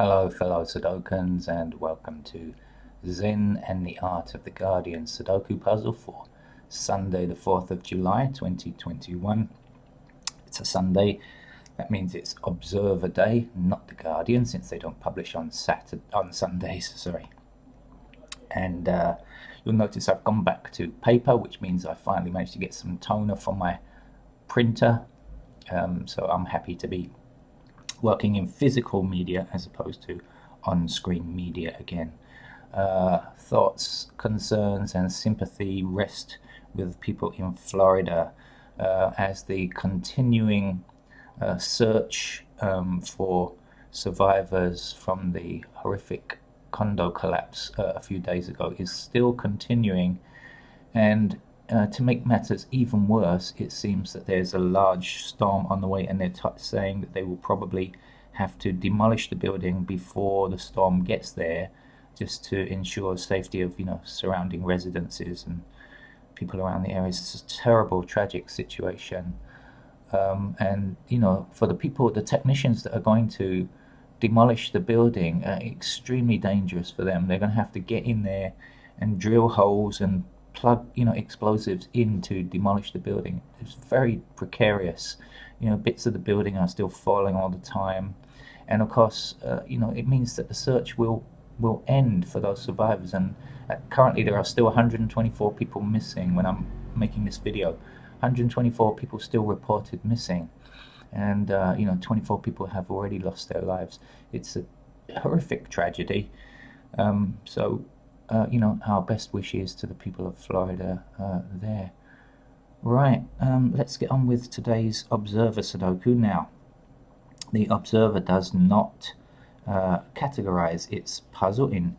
Hello, fellow Sudokans, and welcome to Zen and the Art of the Guardian Sudoku puzzle for Sunday, the 4th of July 2021. It's a Sunday. That means it's Observer Day, not the Guardian, since they don't publish on Sundays. Sorry. And you'll notice I've gone back to paper, which means I finally managed to get some toner from my printer. So I'm happy to be working in physical media as opposed to on-screen media again. Thoughts, concerns, and sympathy rest with people in Florida as the continuing search for survivors from the horrific condo collapse a few days ago is still continuing. And to make matters even worse, it seems that there's a large storm on the way, and they're saying that they will probably have to demolish the building before the storm gets there, just to ensure safety of surrounding residences and people around the area. It's a terrible, tragic situation, and for the people, the technicians that are going to demolish the building, extremely dangerous for them. They're going to have to get in there and drill holes and plug explosives in to demolish the building. It's very precarious. Bits of the building are still falling all the time, and of course it means that the search will end for those survivors. And currently there are still 124 people missing when I'm making this video. 124 people still reported missing, and 24 people have already lost their lives. It's a horrific tragedy. Our best wishes to the people of Florida there. Right, let's get on with today's Observer Sudoku now. The Observer does not categorize its puzzle in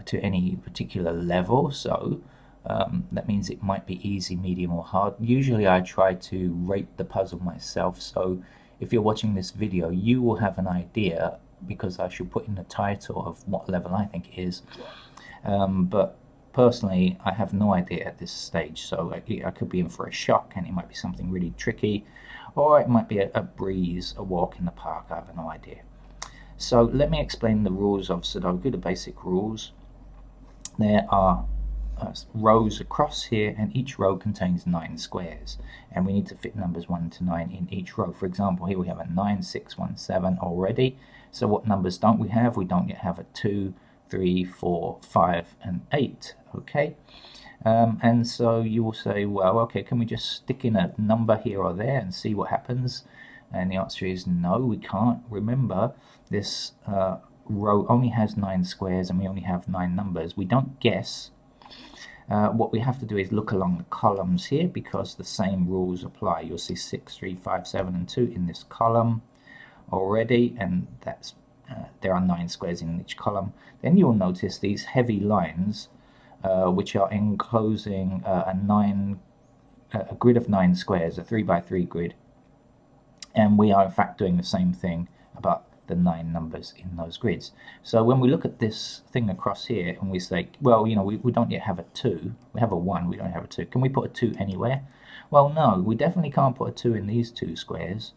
to any particular level, so that means it might be easy, medium, or hard. Usually I try to rate the puzzle myself, so if you're watching this video, you will have an idea, because I should put in the title of what level I think it is. But personally, I have no idea at this stage, so I could be in for a shock, and it might be something really tricky, or it might be a breeze, a walk in the park. I have no idea. So let me explain the rules of Sudoku, the basic rules. There are rows across here, and each row contains 9 squares, and we need to fit numbers 1 to 9 in each row. For example, here we have a 9, 6, 1, 7 already. So what numbers don't we have? We don't yet have a 2, 3, 4, 5, and 8. Okay, and so you will say, well, okay, can we just stick in a number here or there and see what happens? And the answer is no, we can't. Remember, this row only has 9 squares, and we only have 9 numbers. We don't guess. What we have to do is look along the columns here, because the same rules apply. You'll see 6, 3, 5, 7, and 2 in this column already, and that's there are 9 squares in each column. Then you will notice these heavy lines, which are enclosing a grid of 9 squares, a 3 by 3 grid, and we are in fact doing the same thing about the 9 numbers in those grids. So when we look at this thing across here and we say, well, we don't yet have a 2, we have a 1, we don't have a 2. Can we put a 2 anywhere? Well, no, we definitely can't put a 2 in these 2 squares,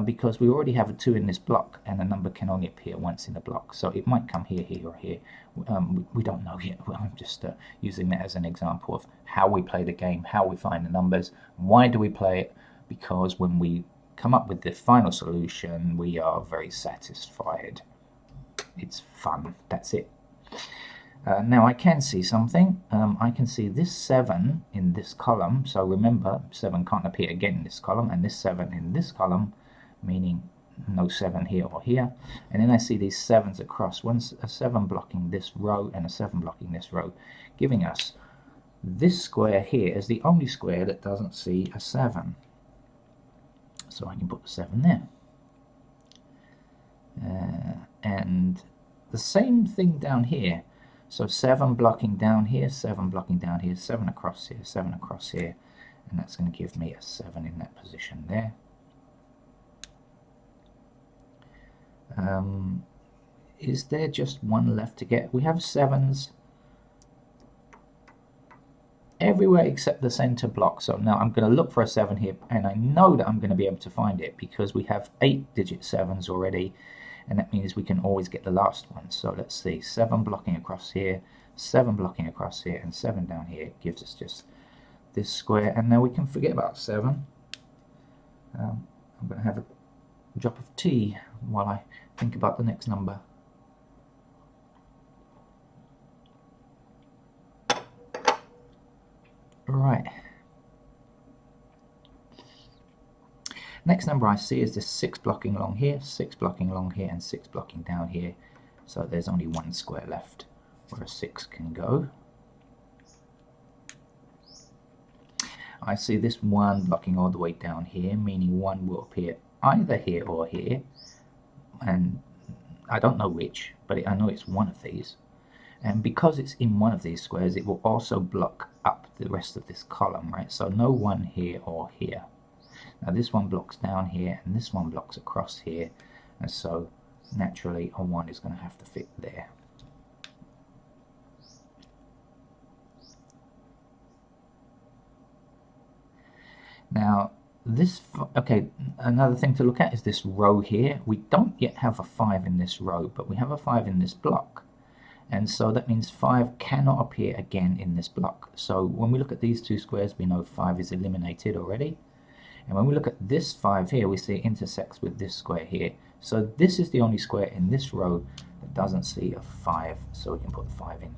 because we already have a 2 in this block, and a number can only appear once in a block. So it might come here, here, or here. We don't know yet. Well, I'm just using that as an example of how we play the game, how we find the numbers. Why do we play it? Because when we come up with the final solution, we are very satisfied. It's fun. That's it. Now I can see something. I can see this 7 in this column. So remember, 7 can't appear again in this column, and this 7 in this column, meaning no 7 here or here. And then I see these 7s across, a 7 blocking this row and a 7 blocking this row, giving us this square here as the only square that doesn't see a 7. So I can put the 7 there. And the same thing down here. So 7 blocking down here, 7 blocking down here, 7 across here, 7 across here, and that's going to give me a 7 in that position there. Is there just one left to get? We have 7s everywhere except the center block. So now I'm going to look for a 7 here, and I know that I'm going to be able to find it because we have 8-digit 7s already, and that means we can always get the last one. So let's see, 7 blocking across here, 7 blocking across here, and 7 down here gives us just this square. And now we can forget about 7. I'm going to have a drop of tea while I think about the next number. Right. Next number I see is this 6 blocking along here, 6 blocking along here, and 6 blocking down here. So there's only one square left where a 6 can go. I see this 1 blocking all the way down here, meaning 1 will appear either here or here. And I don't know which, but I know it's one of these. And because it's in one of these squares, it will also block up the rest of this column, right? So no 1 here or here. Now this one blocks down here, and this one blocks across here, and so naturally a 1 is going to have to fit there. Now this, okay, another thing to look at is this row here. We don't yet have a 5 in this row, but we have a 5 in this block. And so that means 5 cannot appear again in this block. So when we look at these two squares, we know 5 is eliminated already. And when we look at this 5 here, we see it intersects with this square here. So this is the only square in this row that doesn't see a 5, so we can put the 5 in.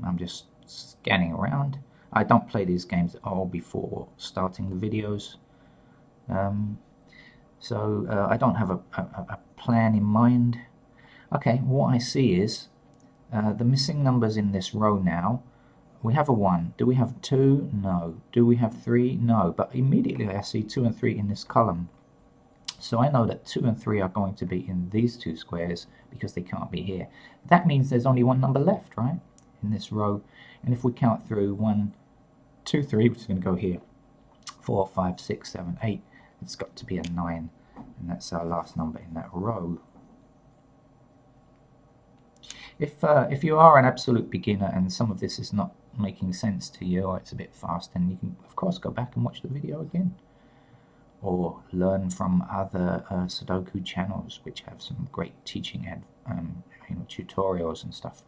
I'm just scanning around. I don't play these games at all before starting the videos, so I don't have a plan in mind. Okay, what I see is the missing numbers in this row now. We have a 1. Do we have 2? No. Do we have 3? No. But immediately I see 2 and 3 in this column. So I know that 2 and 3 are going to be in these two squares because they can't be here. That means there's only one number left, right, in this row. And if we count through 1, 2, 3, which is going to go here, 4, 5, 6, 7, 8, it's got to be a 9. And that's our last number in that row. If you are an absolute beginner and some of this is not making sense to you, or it's a bit fast, then you can of course go back and watch the video again, or learn from other Sudoku channels which have some great teaching and tutorials and stuff.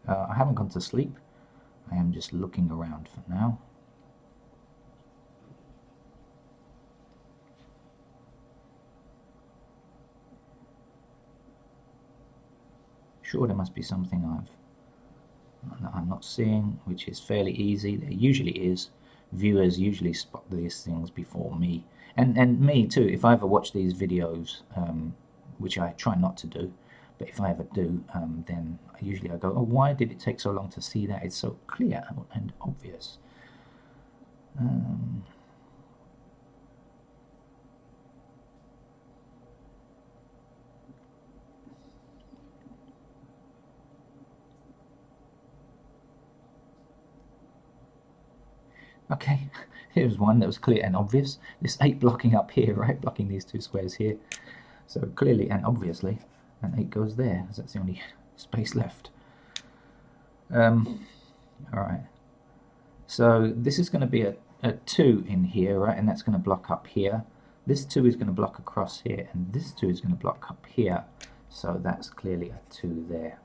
I haven't gone to sleep. I am just looking around for now. Sure, there must be something I'm not seeing, which is fairly easy. There usually is. Viewers usually spot these things before me, and me too. If I ever watch these videos, which I try not to do, but if I ever do, then usually I go, oh, why did it take so long to see that? It's so clear and obvious. Okay, here's one that was clear and obvious. This 8 blocking up here, right? Blocking these two squares here. So clearly and obviously, and 8 goes there, because that's the only space left. Alright. So this is going to be a 2 in here, right? And that's going to block up here. This 2 is going to block across here, and this 2 is going to block up here. So that's clearly a 2 there.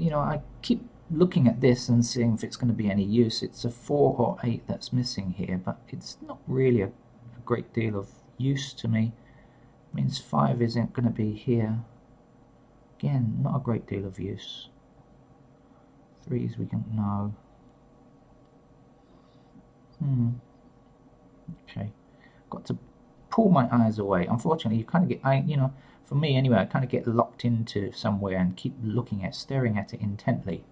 you know, I keep looking at this and seeing if it's going to be any use. It's a 4 or 8 that's missing here, but it's not really a great deal of use to me. It means 5 isn't going to be here. Again, not a great deal of use. 3s we don't know. Okay, got to pull my eyes away. Unfortunately, you kind of get, you know, for me anyway, I kind of get locked into somewhere and keep staring at it intently,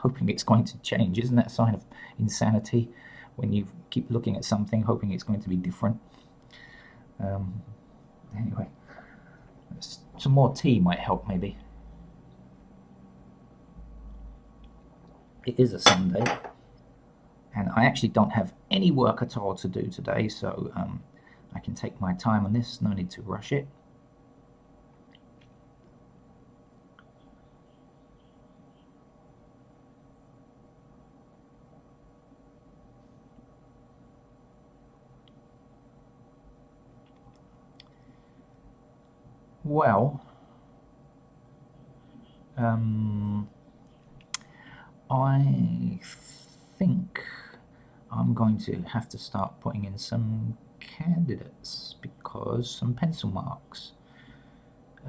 hoping it's going to change. Isn't that a sign of insanity when you keep looking at something, hoping it's going to be different? Anyway, some more tea might help, maybe. It is a Sunday, and I actually don't have any work at all to do today, so I can take my time on this. No need to rush it. Well, I think I'm going to have to start putting in some candidates, because some pencil marks.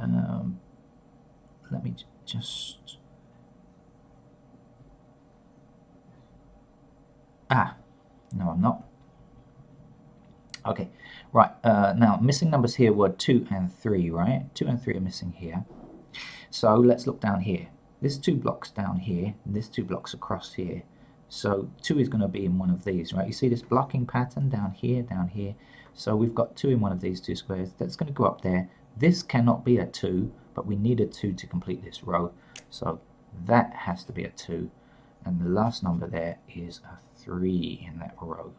Let me just... no, I'm not. Okay, right, now missing numbers here were 2 and 3, right? 2 and 3 are missing here. So let's look down here. There's 2 blocks down here, and there's 2 blocks across here. So 2 is going to be in one of these, right? You see this blocking pattern down here, down here. So we've got 2 in one of these 2 squares. That's going to go up there. This cannot be a 2, but we need a 2 to complete this row. So that has to be a 2. And the last number there is a 3 in that row.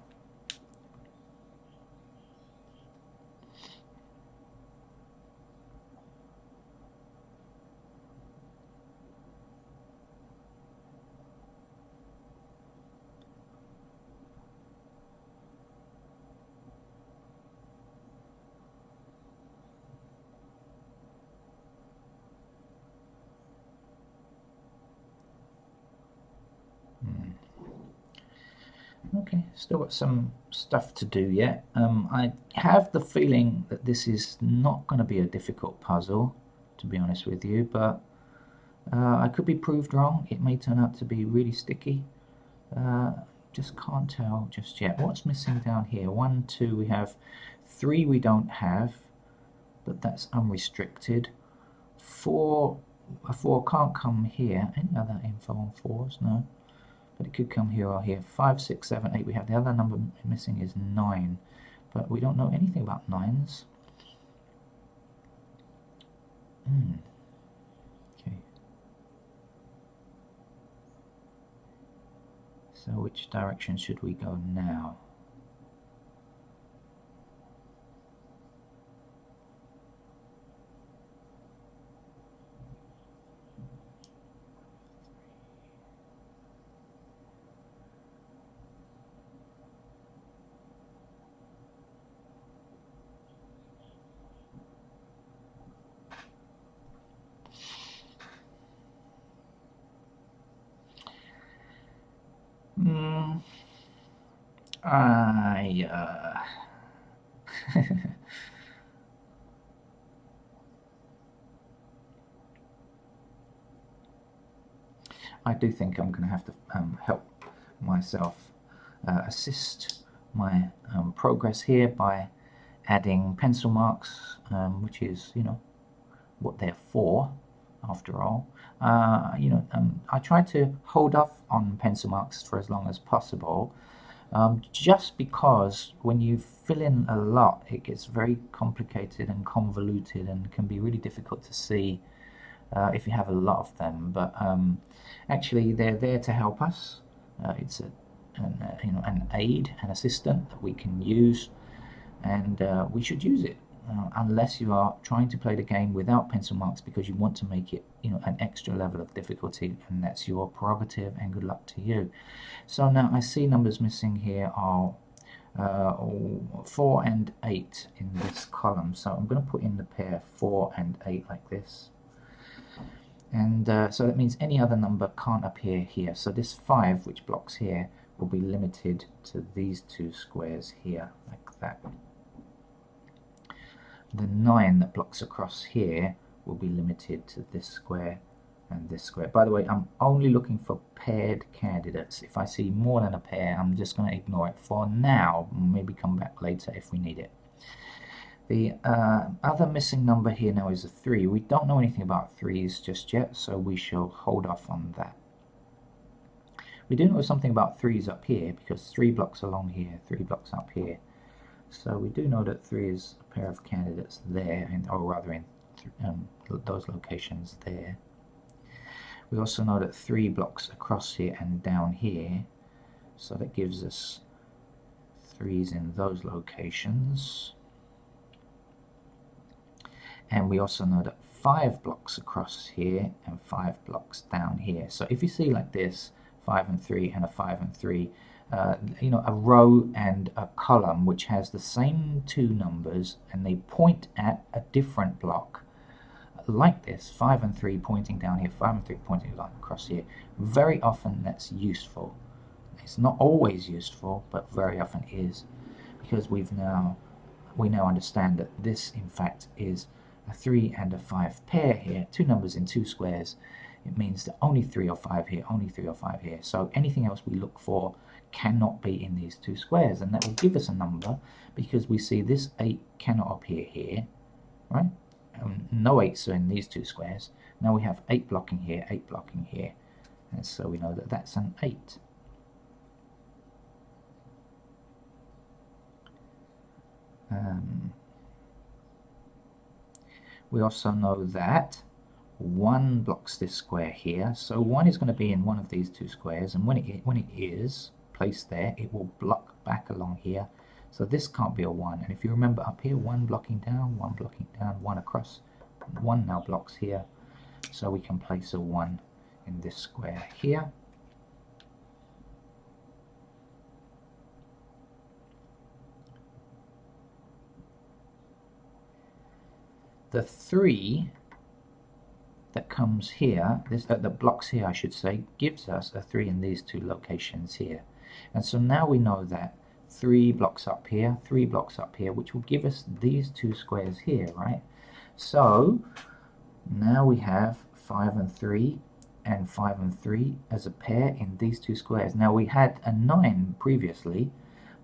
Okay, still got some stuff to do yet. I have the feeling that this is not going to be a difficult puzzle, to be honest with you, but I could be proved wrong. It may turn out to be really sticky. Just can't tell just yet. What's missing down here? 1, 2, we have 3 we don't have, but that's unrestricted. 4, a 4 can't come here. Any other info on 4s? No. But it could come here or here. 5, 6, 7, 8. We have the other number missing is 9, but we don't know anything about 9s. Okay. So which direction should we go now? I do think I'm going to have to help myself assist my progress here by adding pencil marks, which is, you know, what they're for, after all. You know, I try to hold off on pencil marks for as long as possible, just because when you fill in a lot, it gets very complicated and convoluted and can be really difficult to see if you have a lot of them. But actually, they're there to help us. It's you know, an aid, an assistant that we can use, and we should use it. Unless you are trying to play the game without pencil marks because you want to make it, you know, an extra level of difficulty, and that's your prerogative, and good luck to you. So now I see numbers missing here are 4 and 8 in this column, so I'm going to put in the pair 4 and 8 like this, And so that means any other number can't appear here. So this 5, which blocks here, will be limited to these two squares here, like that. The 9 that blocks across here will be limited to this square and this square. By the way, I'm only looking for paired candidates. If I see more than a pair, I'm just going to ignore it for now. Maybe come back later if we need it. The other missing number here now is a 3. We don't know anything about 3s just yet, so we shall hold off on that. We do know something about 3s up here, because 3 blocks along here, 3 blocks up here. So we do know that 3 is a pair of candidates there, or rather in those locations there. We also know that 3 blocks across here and down here, so that gives us 3s in those locations. And we also know that 5 blocks across here and 5 blocks down here. So if you see like this, 5 and 3 and a 5 and 3, you know, a row and a column which has the same two numbers and they point at a different block, like this, 5 and 3 pointing down here, 5 and 3 pointing across here. Very often that's useful. It's not always useful, but very often is, because we now understand that this in fact is a 3 and a 5 pair here, two numbers in two squares. It means that only 3 or 5 here, only 3 or 5 here. So anything else we look for cannot be in these two squares, and that will give us a number, because we see this 8 cannot appear here, right? No 8s are in these two squares. Now we have 8 blocking here, 8 blocking here, and so we know that that's an 8. We also know that 1 blocks this square here, so 1 is going to be in one of these two squares, and when it is placed there, it will block back along here. So this can't be a 1, and if you remember up here, 1 blocking down, 1 blocking down, 1 across, 1 now blocks here, so we can place a 1 in this square here. The 3 that comes here, that blocks here I should say, gives us a 3 in these two locations here. And so now we know that 3 blocks up here, 3 blocks up here, which will give us these two squares here, right? So now we have 5 and 3 and 5 and 3 as a pair in these two squares. Now we had a 9 previously,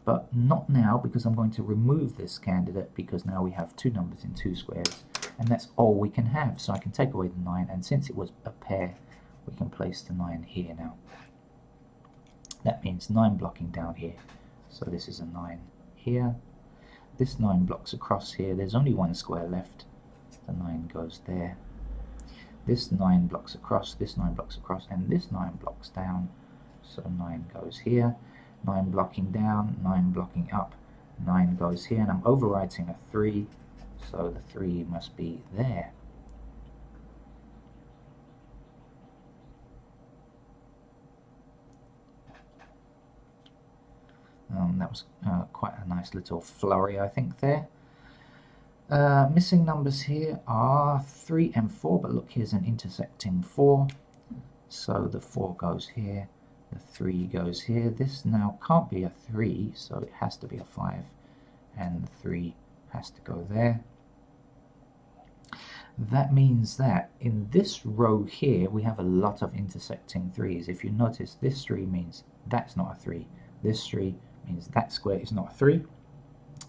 but not now, because I'm going to remove this candidate, because now we have two numbers in two squares, and that's all we can have. So I can take away the 9, and since it was a pair, we can place the 9 here now. That means 9 blocking down here, so this is a 9 here. This 9 blocks across here, there's only one square left, the 9 goes there. This 9 blocks across, this 9 blocks across, and this 9 blocks down, so 9 goes here. 9 blocking down, 9 blocking up, 9 goes here, and I'm overwriting a 3, so the 3 must be there. That was quite a nice little flurry, I think, there. Missing numbers here are 3 and 4, but look, here's an intersecting 4, so the 4 goes here, the 3 goes here. This now can't be a 3, so it has to be a 5, and the 3 has to go there. That means that in this row here we have a lot of intersecting 3's. If you notice, this 3 means that's not a 3, this 3 means that square is not a 3,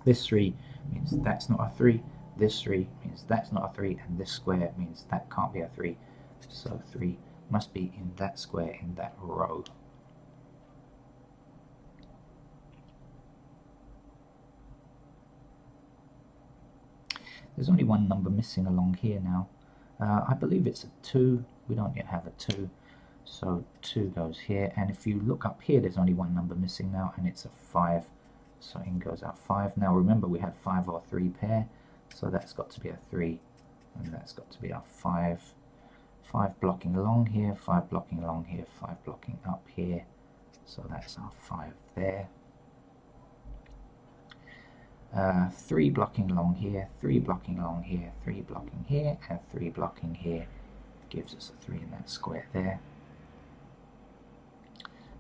this 3 means that's not a 3, this 3 means that's not a 3, and this square means that can't be a 3. So 3 must be in that square, in that row. There's only one number missing along here now. I believe it's a 2. We don't yet have a 2. So 2 goes here. And if you look up here, there's only one number missing now, and it's a 5. So in goes our 5. Now remember, we had 5 or 3 pair. So that's got to be a 3. And that's got to be our 5. 5 blocking along here, 5 blocking along here, 5 blocking up here. So that's our 5 there. 3 blocking along here, 3 blocking along here, 3 blocking here, and 3 blocking here gives us a 3 in that square there.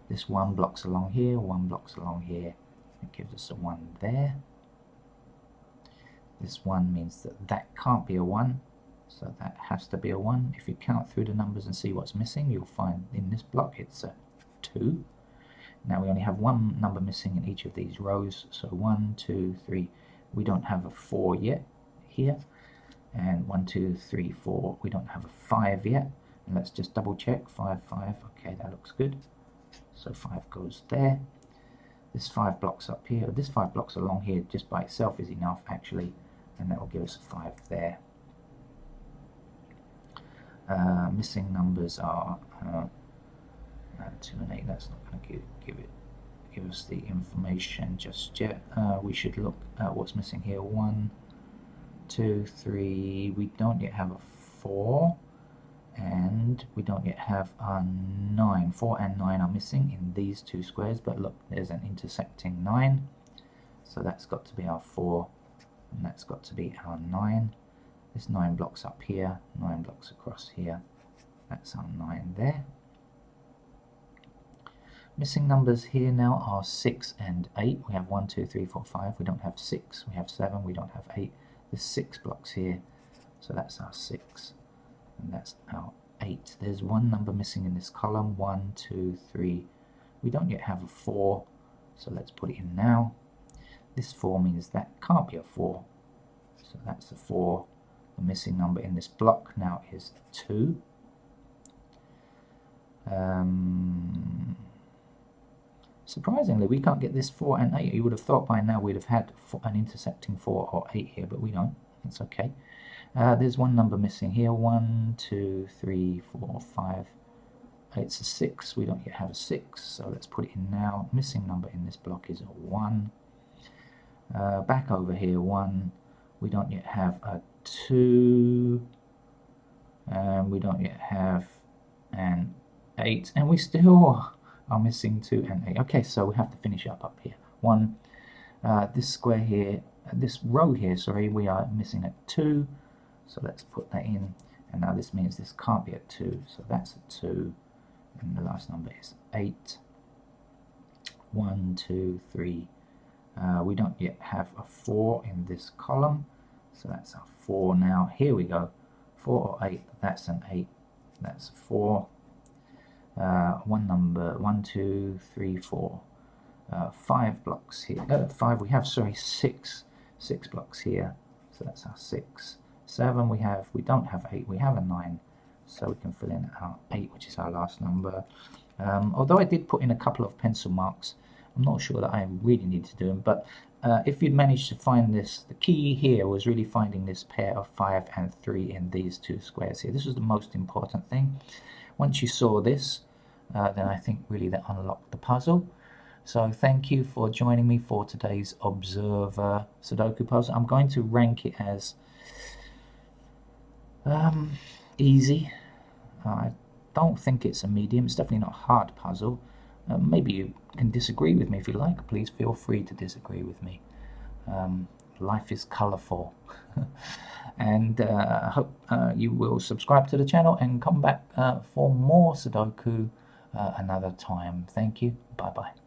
This 1 blocks along here, 1 blocks along here. It gives us a 1 there. This 1 means that that can't be a 1, so that has to be a 1. If you count through the numbers and see what's missing, you'll find in this block it's a 2. Now we only have 1 number missing in each of these rows, so 1, 2, 3. We don't have a 4 yet here, and 1, 2, 3, 4. We don't have a 5 yet, and let's just double check. 5, 5. Okay, that looks good. So 5 goes there. This 5 blocks up here. This 5 blocks along here just by itself is enough actually, and that will give us a 5 there. Missing numbers are 2 and 8. That's not going to give us the information just yet. We should look at what's missing here. 1, 2, 3. We don't yet have a 4, and we don't yet have a 9. 4 and 9 are missing in these 2 squares, but look, there's an intersecting 9, so that's got to be our 4, and that's got to be our 9. This 9 blocks up here, 9 blocks across here. That's our 9 there. Missing numbers here now are 6 and 8. We have 1, 2, 3, 4, 5. We don't have 6. We have 7. We don't have 8. There's 6 blocks here, so that's our 6. And that's our 8. There's 1 number missing in this column. 1, 2, 3. We don't yet have a 4, so let's put it in now. This 4 means that can't be a 4, so that's a 4. The missing number in this block now is 2. Surprisingly, we can't get this 4 and 8. You would have thought by now we'd have had an intersecting 4 or 8 here, but we don't. That's okay. There's 1 number missing here. 1, 2, 3, 4, 5. It's a 6. We don't yet have a 6, so let's put it in now. Missing number in this block is a 1. Back over here, 1. We don't yet have a 2. We don't yet have an 8. And we still are missing 2 and 8. Okay, so we have to finish up here. 1. This square here, this row here, sorry, we are missing a 2. So let's put that in. And now this means this can't be a 2. So that's a 2. And the last number is 8. 1, 2, 3. We don't yet have a 4 in this column, so that's our 4 now. Here we go. 4 or 8, that's an 8. That's a 4. 1 number, 1, 2, 3, 4. 5 blocks here. 5 we have, sorry, 6. 6 blocks here, so that's our 6. 7 we don't have 8, we have a 9. So we can fill in our 8, which is our last number. Although I did put in a couple of pencil marks, I'm not sure that I really need to do them, but if you'd managed to find this, the key here was really finding this pair of 5 and 3 in these 2 squares here. This was the most important thing. Once you saw this, then I think really that unlocked the puzzle. So thank you for joining me for today's Observer Sudoku puzzle. I'm going to rank it as easy. I don't think it's a medium. It's definitely not a hard puzzle. Maybe you can disagree with me if you like. Please feel free to disagree with me. Life is colourful. And I hope you will subscribe to the channel and come back for more Sudoku another time. Thank you. Bye bye.